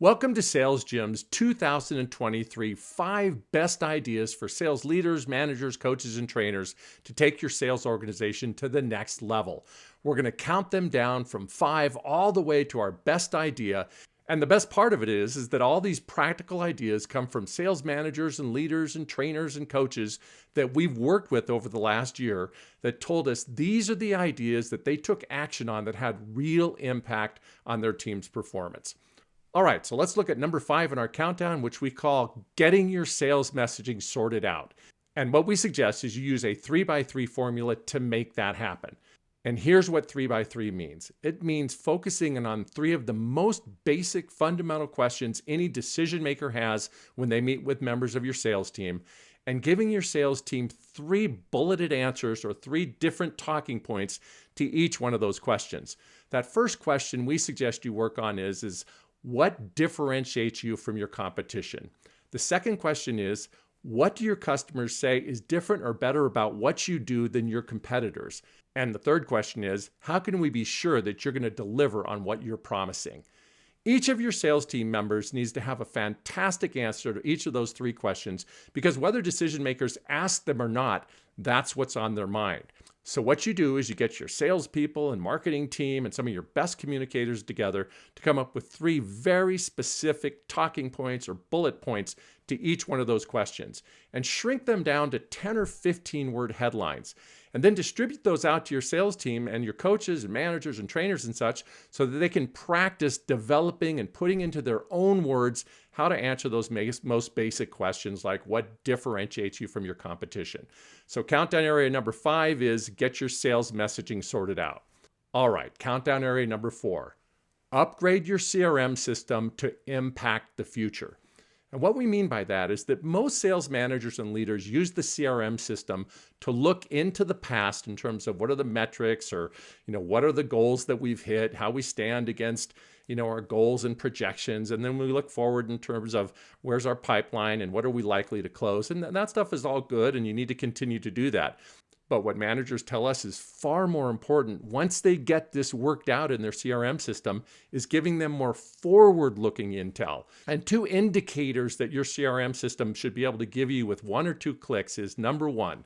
Welcome to Sales Gym's 2023 5 Best Ideas for Sales Leaders, Managers, Coaches, and Trainers to take your sales organization to the next level. We're going to count them down from 5 all the way to our best idea. And the best part of it is that all these practical ideas come from sales managers and leaders and trainers and coaches that we've worked with over the last year that told us these are the ideas that they took action on that had real impact on their team's performance. All right, so let's look at number 5 in our countdown, which we call getting your sales messaging sorted out. And what we suggest is you use a 3x3 formula to make that happen. And here's what 3x3 means. It means focusing on 3 of the most basic fundamental questions any decision maker has when they meet with members of your sales team, and giving your sales team 3 bulleted answers or 3 different talking points to each one of those questions. That first question we suggest you work on is what differentiates you from your competition? The second question is, what do your customers say is different or better about what you do than your competitors? And the third question is, how can we be sure that you're going to deliver on what you're promising? Each of your sales team members needs to have a fantastic answer to each of those 3 questions, because whether decision makers ask them or not, that's what's on their mind. So what you do is you get your salespeople and marketing team and some of your best communicators together to come up with 3 very specific talking points or bullet points to each one of those questions, and shrink them down to 10 or 15 word headlines. And then distribute those out to your sales team and your coaches and managers and trainers and such, so that they can practice developing and putting into their own words how to answer those most basic questions, like what differentiates you from your competition. So countdown area number 5 is get your sales messaging sorted out. All right, countdown area number 4, upgrade your CRM system to impact the future. And what we mean by that is that most sales managers and leaders use the CRM system to look into the past in terms of what are the metrics, or what are the goals that we've hit, how we stand against our goals and projections. And then we look forward in terms of where's our pipeline and what are we likely to close. And that stuff is all good, and you need to continue to do that. But what managers tell us is far more important, once they get this worked out in their CRM system, is giving them more forward-looking intel. And 2 indicators that your CRM system should be able to give you with 1 or 2 clicks is, number 1,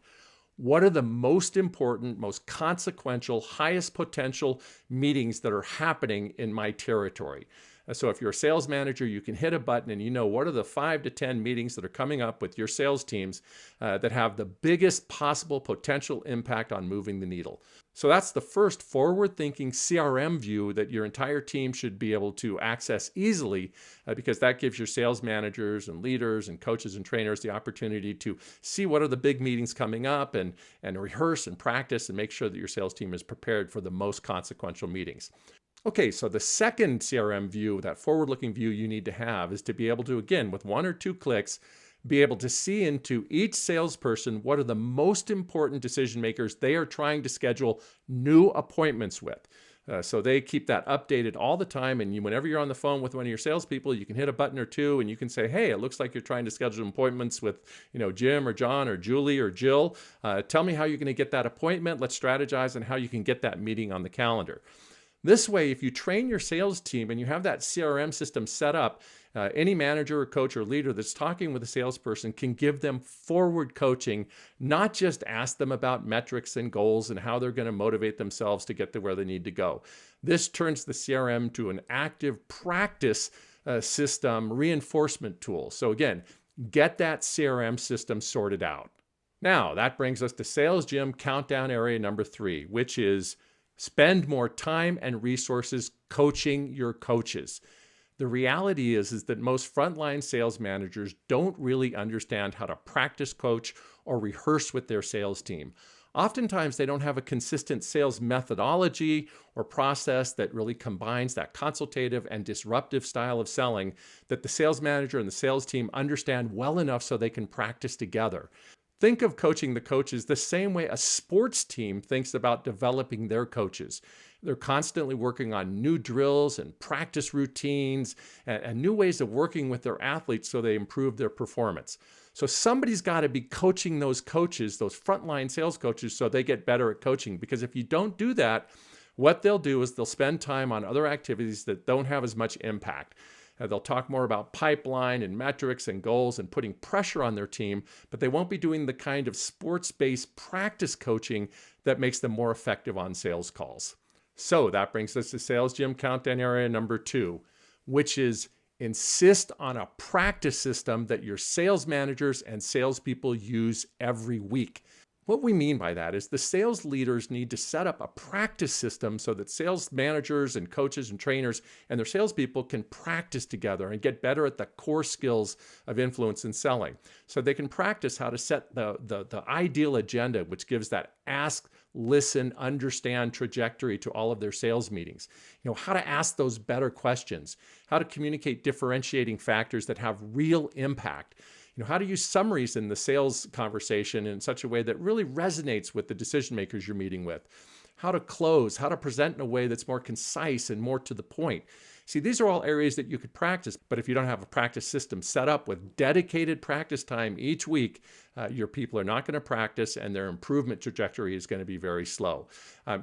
what are the most important, most consequential, highest potential meetings that are happening in my territory? So if you're a sales manager, you can hit a button and what are the 5 to 10 meetings that are coming up with your sales teams that have the biggest possible potential impact on moving the needle. So that's the first forward-thinking CRM view that your entire team should be able to access easily, because that gives your sales managers and leaders and coaches and trainers the opportunity to see what are the big meetings coming up and rehearse and practice and make sure that your sales team is prepared for the most consequential meetings. Okay, so the second CRM view, that forward-looking view you need to have, is to be able to, again, with 1 or 2 clicks, be able to see into each salesperson what are the most important decision makers they are trying to schedule new appointments with. So they keep that updated all the time, and whenever you're on the phone with one of your salespeople, you can hit a button or 2, and you can say, hey, it looks like you're trying to schedule appointments with Jim or John or Julie or Jill. Tell me how you're going to get that appointment. Let's strategize on how you can get that meeting on the calendar. This way, if you train your sales team and you have that CRM system set up, any manager or coach or leader that's talking with a salesperson can give them forward coaching, not just ask them about metrics and goals and how they're going to motivate themselves to get to where they need to go. This turns the CRM to an active practice system reinforcement tool. So again, get that CRM system sorted out. Now, that brings us to Sales Gym countdown area number 3, which is spend more time and resources coaching your coaches. The reality is that most frontline sales managers don't really understand how to practice coach or rehearse with their sales team. Oftentimes, they don't have a consistent sales methodology or process that really combines that consultative and disruptive style of selling that the sales manager and the sales team understand well enough so they can practice together. Think of coaching the coaches the same way a sports team thinks about developing their coaches. They're constantly working on new drills and practice routines and new ways of working with their athletes so they improve their performance. So somebody's got to be coaching those coaches, those frontline sales coaches, so they get better at coaching. Because if you don't do that, what they'll do is they'll spend time on other activities that don't have as much impact. They'll talk more about pipeline and metrics and goals and putting pressure on their team, but they won't be doing the kind of sports-based practice coaching that makes them more effective on sales calls. So that brings us to Sales Gym Countdown area number 2, which is insist on a practice system that your sales managers and salespeople use every week. What we mean by that is the sales leaders need to set up a practice system so that sales managers and coaches and trainers and their salespeople can practice together and get better at the core skills of influence and selling. So they can practice how to set the ideal agenda, which gives that ask, listen, understand trajectory to all of their sales meetings. How to ask those better questions, how to communicate differentiating factors that have real impact. How to use summaries in the sales conversation in such a way that really resonates with the decision makers you're meeting with. How to close, how to present in a way that's more concise and more to the point. See, these are all areas that you could practice, but if you don't have a practice system set up with dedicated practice time each week, your people are not going to practice and their improvement trajectory is going to be very slow.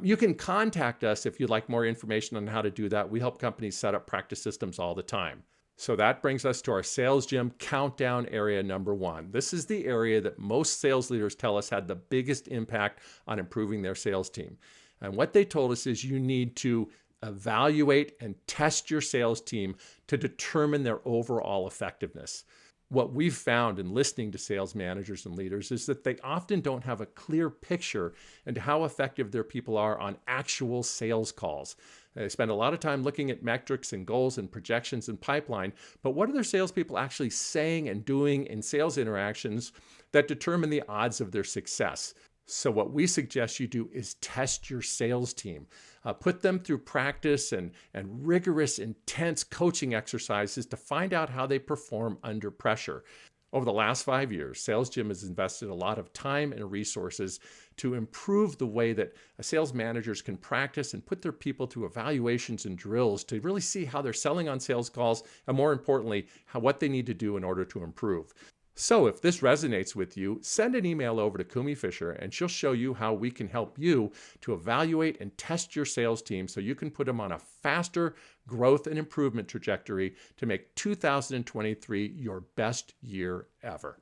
You can contact us if you'd like more information on how to do that. We help companies set up practice systems all the time. So that brings us to our Sales Gym Countdown area number 1. This is the area that most sales leaders tell us had the biggest impact on improving their sales team. And what they told us is you need to evaluate and test your sales team to determine their overall effectiveness. What we've found in listening to sales managers and leaders is that they often don't have a clear picture into how effective their people are on actual sales calls. They spend a lot of time looking at metrics and goals and projections and pipeline, but what are their salespeople actually saying and doing in sales interactions that determine the odds of their success? So what we suggest you do is test your sales team. Put them through practice and rigorous, intense coaching exercises to find out how they perform under pressure. Over the last 5 years, Sales Gym has invested a lot of time and resources to improve the way that sales managers can practice and put their people through evaluations and drills to really see how they're selling on sales calls, and more importantly, what they need to do in order to improve. So if this resonates with you, send an email over to Kumi Fisher and she'll show you how we can help you to evaluate and test your sales team so you can put them on a faster growth and improvement trajectory to make 2023 your best year ever.